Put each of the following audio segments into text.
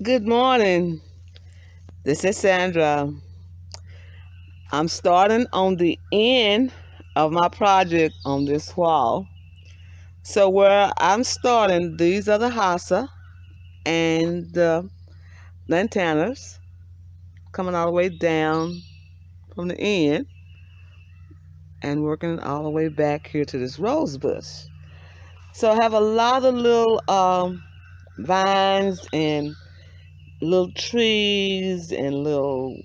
Good morning. This is Sandra. I'm starting on the end of my project on this wall. So where I'm starting, these are the hasa and the lantanas coming all the way down from the end and working all the way back here to this rose bush. So I have a lot of little vines and little trees and little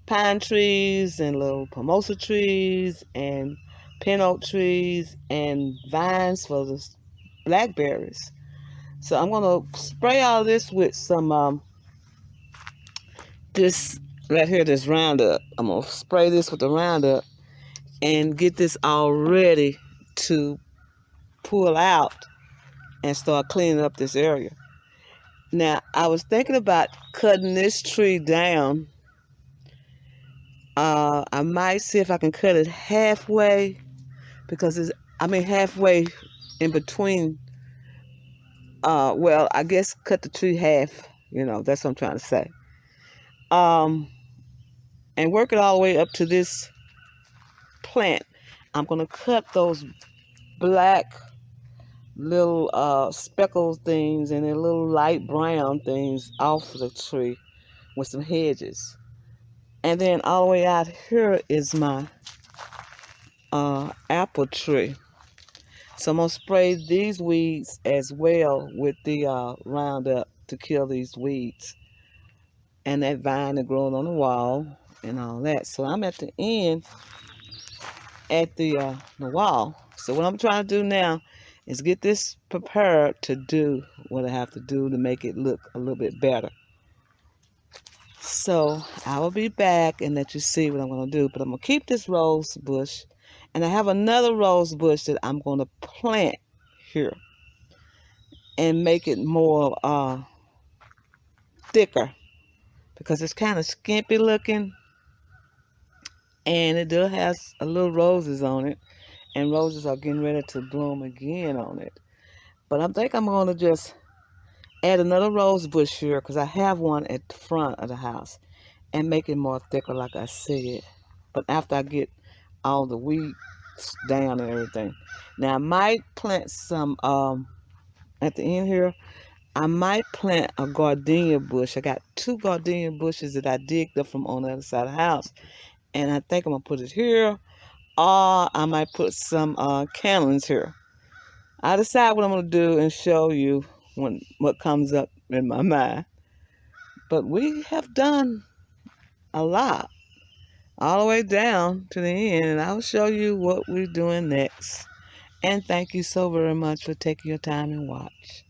pine trees and little pomosa trees and pin oak trees and vines for the blackberries. So I'm gonna spray all this with some this right here, this Roundup. I'm gonna spray this with the Roundup and get this all ready to pull out and start cleaning up this area. Now I was thinking about cutting this tree down. I might see if I can cut it halfway because halfway in between. Well, I guess cut the tree half. That's what I'm trying to say. Um, and work it all the way up to this plant. I'm gonna cut those black little speckled things and the little light brown things off the tree with some hedges. And then all the way out here is my apple tree. So I'm gonna spray these weeds as well with the Roundup to kill these weeds and that vine that grows on the wall and all that. So I'm at the end at the wall. So what I'm trying to do now is get this prepared to do what I have to do to make it look a little bit better. So I will be back and let you see what I'm gonna do. But I'm gonna keep this rose bush, and I have another rose bush that I'm gonna plant here and make it more thicker because it's kind of skimpy looking and it does have a little roses on it, and roses are getting ready to bloom again on it. But I think I'm going to just add another rose bush here because I have one at the front of the house and make it more thicker like I said. But after I get all the weeds down and everything. Now I might plant some at the end here. I might plant a gardenia bush. I got two gardenia bushes that I digged up from on the other side of the house. And I think I'm going to put it here. Or I might put some cannons here. I decide what I'm going to do and show you what comes up in my mind. But we have done a lot all the way down to the end. And I'll show you what we're doing next. And thank you so very much for taking your time and watch.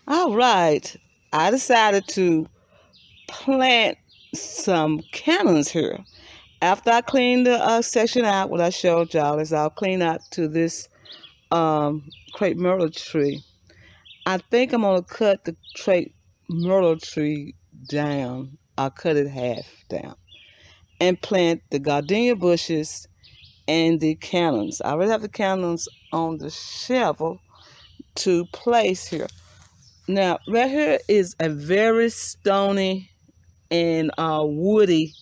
All right. I decided to plant some cannons here. After I clean the section out, what I showed y'all is I'll clean out to this crepe myrtle tree. I think I'm gonna cut the crepe myrtle tree down. I'll cut it half down and plant the gardenia bushes and the cannons. I already have the cannons on the shovel to place here. Now, right here is a very stony and woody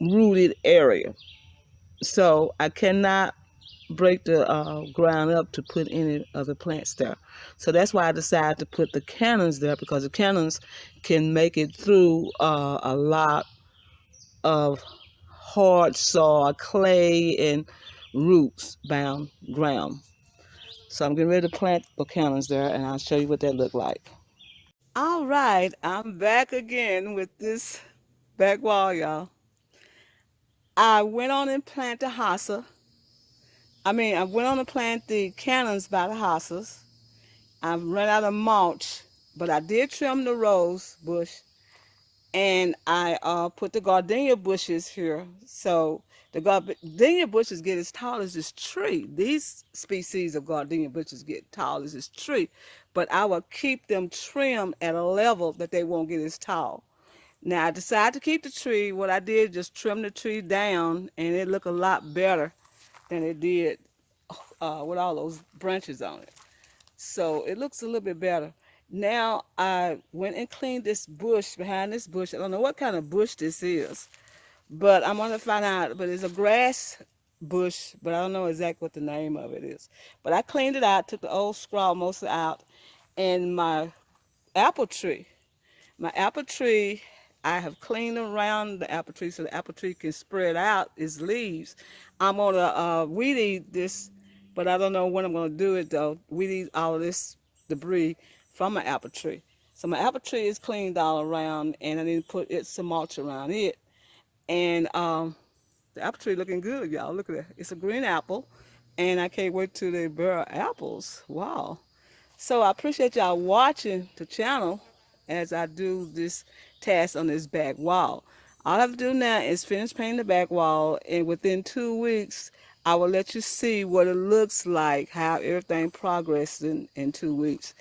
rooted area. So I cannot break the ground up to put any other plants there. So that's why I decided to put the cannons there, because the cannons can make it through a lot of hard soil, clay, and roots bound ground. So I'm getting ready to plant the cannons there, and I'll show you what that look like. All right, I'm back again with this back wall, y'all. I went on and planted the hossa. I went on to plant the cannons by the hostas. I've run out of mulch, but I did trim the rose bush, and I put the gardenia bushes here. So the gardenia bushes get as tall as this tree. These species of gardenia bushes get tall as this tree, but I will keep them trimmed at a level that they won't get as tall. Now I decided to keep the tree. What I did just trim the tree down, and it looked a lot better than it did with all those branches on it. So it looks a little bit better. Now I went and cleaned this bush behind this bush. I don't know what kind of bush this is, but I'm gonna find out. But it's a grass bush, but I don't know exactly what the name of it is. But I cleaned it out, took the old straw mostly out, and apple tree, my apple tree, I have cleaned around the apple tree so the apple tree can spread out its leaves. I'm gonna weed eat this, but I don't know when I'm gonna do it though. Weed eat all of this debris from my apple tree. So my apple tree is cleaned all around, and I need to put some mulch around it. And the apple tree looking good, y'all. Look at that. It's a green apple, and I can't wait till they bear apples. Wow. So I appreciate y'all watching the channel as I do this task on this back wall. All I have to do now is finish painting the back wall, and within 2 weeks, I will let you see what it looks like, how everything progressed in 2 weeks.